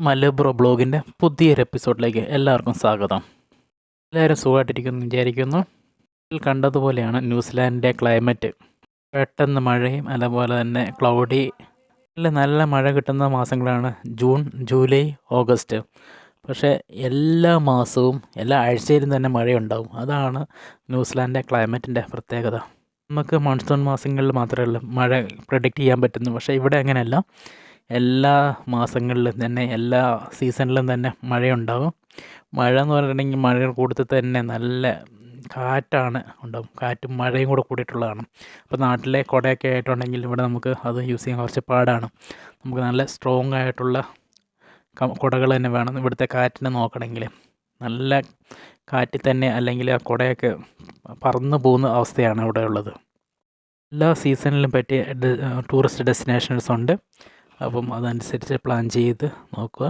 മലബ്രോ ബ്ലോഗിൻ്റെ പുതിയൊരു എപ്പിസോഡിലേക്ക് എല്ലാവർക്കും സ്വാഗതം. എല്ലാവരും സുഖമായിട്ടിരിക്കുന്നു വിചാരിക്കുന്നു. ഇതിൽ കണ്ടതുപോലെയാണ് ന്യൂസിലാൻഡിൻ്റെ ക്ലൈമറ്റ്. പെട്ടെന്ന് മഴയും അതുപോലെ തന്നെ ക്ലൗഡി നല്ല മഴ കിട്ടുന്ന മാസങ്ങളാണ് ജൂൺ, ജൂലൈ, ഓഗസ്റ്റ്. പക്ഷേ എല്ലാ മാസവും എല്ലാ ആഴ്ചയിലും തന്നെ മഴയുണ്ടാവും. അതാണ് ന്യൂസിലാൻഡിൻ്റെ ക്ലൈമറ്റിൻ്റെ പ്രത്യേകത. നമുക്ക് മൺസൂൺ മാസങ്ങളിൽ മാത്രമേ ഉള്ളൂ മഴ പ്രെഡിക്റ്റ് ചെയ്യാൻ പറ്റുന്നു. പക്ഷേ ഇവിടെ അങ്ങനെയല്ല. എല്ലാ മാസങ്ങളിലും തന്നെ എല്ലാ സീസണിലും തന്നെ മഴയുണ്ടാകും. മഴ എന്ന് പറഞ്ഞിട്ടുണ്ടെങ്കിൽ മഴയുടെ കൂട്ടത്തിൽ തന്നെ നല്ല കാറ്റാണ് ഉണ്ടാകും. കാറ്റും മഴയും കൂടെ കൂടിയിട്ടുള്ളതാണ്. അപ്പോൾ നാട്ടിലെ കുടയൊക്കെ ആയിട്ടുണ്ടെങ്കിൽ ഇവിടെ നമുക്ക് അത് യൂസ് ചെയ്യാൻ കുറച്ച് പാടാണ്. നമുക്ക് നല്ല സ്ട്രോങ് ആയിട്ടുള്ള കുടകൾ തന്നെ വേണം ഇവിടുത്തെ കാറ്റിനെ നോക്കണമെങ്കിൽ. നല്ല കാറ്റിൽ തന്നെ അല്ലെങ്കിൽ ആ കുടയൊക്കെ പറന്നു പോകുന്ന അവസ്ഥയാണ് ഇവിടെ ഉള്ളത്. എല്ലാ സീസണിലും പറ്റിയ ടൂറിസ്റ്റ് ഡെസ്റ്റിനേഷൻസ് ഉണ്ട്. അപ്പം അതനുസരിച്ച് പ്ലാൻ ചെയ്ത് നോക്കുക.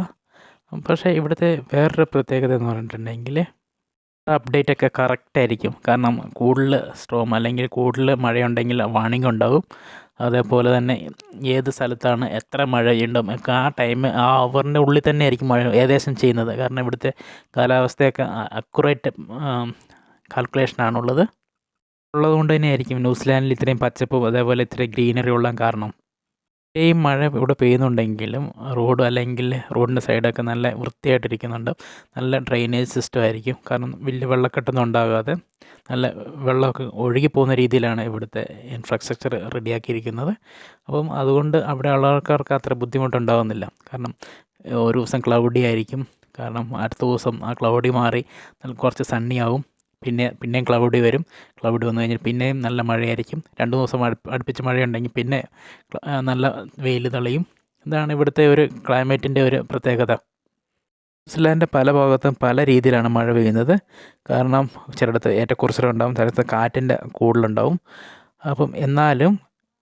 പക്ഷേ ഇവിടുത്തെ വേറൊരു പ്രത്യേകത എന്ന് പറഞ്ഞിട്ടുണ്ടെങ്കിൽ അപ്ഡേറ്റൊക്കെ കറക്റ്റായിരിക്കും. കാരണം കൂടുതൽ സ്ട്രോം അല്ലെങ്കിൽ കൂടുതൽ മഴയുണ്ടെങ്കിൽ വാർണിംഗ് ഉണ്ടാകും. അതേപോലെ തന്നെ ഏത് സ്ഥലത്താണ് എത്ര മഴയുണ്ടാകും ഒക്കെ ആ ടൈം ആ അവറിൻ്റെ ഉള്ളിൽ തന്നെ ആയിരിക്കും മഴ ഏകദേശം ചെയ്യുന്നത്. കാരണം ഇവിടുത്തെ കാലാവസ്ഥയൊക്കെ അക്യുറേറ്റ് കാൽക്കുലേഷനാണുള്ളത്. ഉള്ളതുകൊണ്ട് തന്നെ ആയിരിക്കും ന്യൂസിലാൻഡിൽ ഇത്രയും പച്ചപ്പും അതേപോലെ ഇത്രയും ഗ്രീനറി ഉള്ള കാരണം. ഈ മഴ ഇവിടെ പെയ്യുന്നുണ്ടെങ്കിലും റോഡ് അല്ലെങ്കിൽ റോഡിൻ്റെ സൈഡൊക്കെ നല്ല വൃത്തിയായിട്ടിരിക്കുന്നുണ്ട്. നല്ല ഡ്രെയിനേജ് സിസ്റ്റം ആയിരിക്കും. കാരണം വലിയ വെള്ളക്കെട്ടൊന്നും ഉണ്ടാകാതെ നല്ല വെള്ളമൊക്കെ ഒഴുകിപ്പോകുന്ന രീതിയിലാണ് ഇവിടുത്തെ ഇൻഫ്രാസ്ട്രക്ചർ റെഡിയാക്കിയിരിക്കുന്നത്. അപ്പം അതുകൊണ്ട് അവിടെ ആൾക്കാർക്ക് അത്ര ബുദ്ധിമുട്ടുണ്ടാകുന്നില്ല. കാരണം ഒരു ദിവസം ക്ലൗഡി ആയിരിക്കും. കാരണം അടുത്ത ദിവസം ആ ക്ലൗഡി മാറി കുറച്ച് സണ്ണി ആവും. പിന്നെയും ക്ലൗഡി വരും. ക്ലൗഡി വന്നു കഴിഞ്ഞാൽ പിന്നെയും നല്ല മഴയായിരിക്കും. 2 ദിവസം അടുപ്പിച്ച് മഴയുണ്ടെങ്കിൽ പിന്നെ നല്ല വെയിൽ തെളിയും. ഇതാണ് ഇവിടുത്തെ ഒരു ക്ലൈമറ്റിൻ്റെ ഒരു പ്രത്യേകത. ന്യൂസിലാൻഡിൻ്റെ പല ഭാഗത്തും പല രീതിയിലാണ് മഴ പെയ്യുന്നത്. കാരണം ചിലയിടത്ത് ഏറ്റക്കുറച്ചിലുണ്ടാവും, ചിലയിടത്ത് കാറ്റിൻ്റെ കൂടുതലുണ്ടാവും. അപ്പം എന്നാലും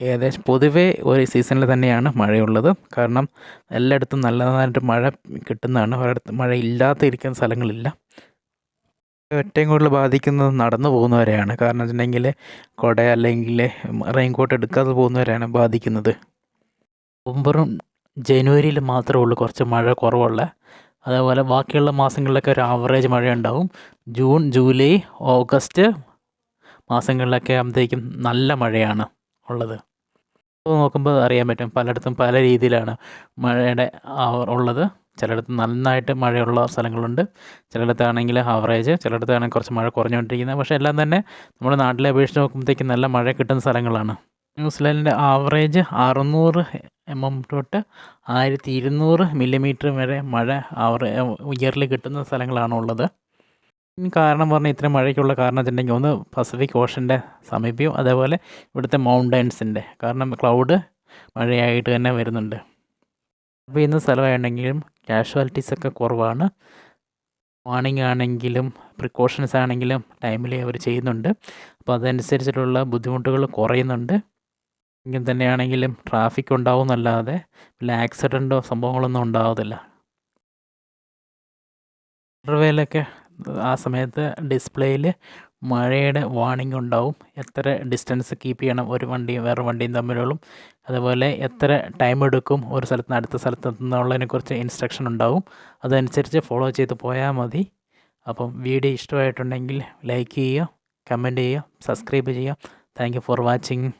ഏകദേശം പൊതുവേ ഒരു സീസണിൽ തന്നെയാണ് മഴയുള്ളത്. കാരണം എല്ലായിടത്തും നല്ലതായിട്ട് മഴ കിട്ടുന്നതാണ്. ഒരിടത്ത് മഴ ഇല്ലാതിരിക്കുന്ന സ്ഥലങ്ങളില്ല. ഏറ്റവും കൂടുതൽ ബാധിക്കുന്നത് നടന്നു പോകുന്നവരെയാണ്. കാരണം വെച്ചിട്ടുണ്ടെങ്കിൽ കുട അല്ലെങ്കിൽ റെയിൻ കോട്ട് എടുക്കാതെ പോകുന്നവരെയാണ് ബാധിക്കുന്നത്. നവംബറും ജനുവരിയിൽ മാത്രമേ ഉള്ളൂ കുറച്ച് മഴ കുറവുള്ള. അതേപോലെ ബാക്കിയുള്ള മാസങ്ങളിലൊക്കെ ഒരു ആവറേജ് മഴ ഉണ്ടാവും. ജൂൺ, ജൂലൈ, ഓഗസ്റ്റ് മാസങ്ങളിലൊക്കെ ആകുമ്പോഴത്തേക്കും നല്ല മഴയാണ് ഉള്ളത്. അപ്പോൾ നോക്കുമ്പോൾ അറിയാൻ പറ്റും പലയിടത്തും പല രീതിയിലാണ് മഴയുടെ ഉള്ളത്. ചിലയിടത്ത് നന്നായിട്ട് മഴയുള്ള സ്ഥലങ്ങളുണ്ട്, ചിലയിടത്താണെങ്കിൽ ആവറേജ്, ചിലയിടത്താണെങ്കിൽ കുറച്ച് മഴ കുറഞ്ഞുകൊണ്ടിരിക്കുന്നത്. പക്ഷേ എല്ലാം തന്നെ നമ്മുടെ നാട്ടിലെ അപേക്ഷിച്ച് നോക്കുമ്പോഴത്തേക്കും നല്ല മഴ കിട്ടുന്ന സ്ഥലങ്ങളാണ്. ന്യൂസിലാൻഡിൻ്റെ ആവറേജ് 600 mm തൊട്ട് 1200 mm വരെ മഴ ഇയർലി കിട്ടുന്ന സ്ഥലങ്ങളാണ് ഉള്ളത്. കാരണം പറഞ്ഞാൽ ഇത്രയും മഴയ്ക്കുള്ള കാരണം വെച്ചിട്ടുണ്ടെങ്കിൽ ഒന്ന് പസഫിക് ഓഷൻ്റെ സമീപ്യം, അതേപോലെ ഇവിടുത്തെ മൗണ്ടൻസിൻ്റെ കാരണം ക്ലൗഡ് മഴയായിട്ട് തന്നെ വരുന്നുണ്ട്. അപ്പോൾ ഇന്ന് സ്ഥലമായിട്ടുണ്ടെങ്കിലും കാഷ്വാലിറ്റീസൊക്കെ കുറവാണ്. വാർണിംഗ് ആണെങ്കിലും പ്രിക്കോഷൻസ് ആണെങ്കിലും ടൈമിൽ അവർ ചെയ്യുന്നുണ്ട്. അപ്പോൾ അതനുസരിച്ചിട്ടുള്ള ബുദ്ധിമുട്ടുകൾ കുറയുന്നുണ്ട്. എങ്കിൽ തന്നെയാണെങ്കിലും ട്രാഫിക് ഉണ്ടാവും എന്നല്ലാതെ വല്ല ആക്സിഡൻറ്റോ സംഭവങ്ങളൊന്നും ഉണ്ടാവത്തില്ല. സർവേയിലൊക്കെ ആ സമയത്ത് ഡിസ്പ്ലേയിൽ മഴയുടെ വാർണിംഗ് ഉണ്ടാവും. എത്ര ഡിസ്റ്റൻസ് കീപ്പ് ചെയ്യണം ഒരു വണ്ടിയും വേറെ വണ്ടിയും തമ്മിലുള്ള, അതുപോലെ എത്ര ടൈം എടുക്കും ഒരു സ്ഥലത്ത് നിന്ന് അടുത്ത സ്ഥലത്ത് എത്തുന്നതിനെക്കുറിച്ച് ഇൻസ്ട്രക്ഷൻ ഉണ്ടാവും. അതനുസരിച്ച് ഫോളോ ചെയ്ത് പോയാൽ മതി. അപ്പം വീഡിയോ ഇഷ്ടമായിട്ടുണ്ടെങ്കിൽ ലൈക്ക് ചെയ്യുക, കമൻറ്റ് ചെയ്യുക, സബ്സ്ക്രൈബ് ചെയ്യുക. Thank you for watching.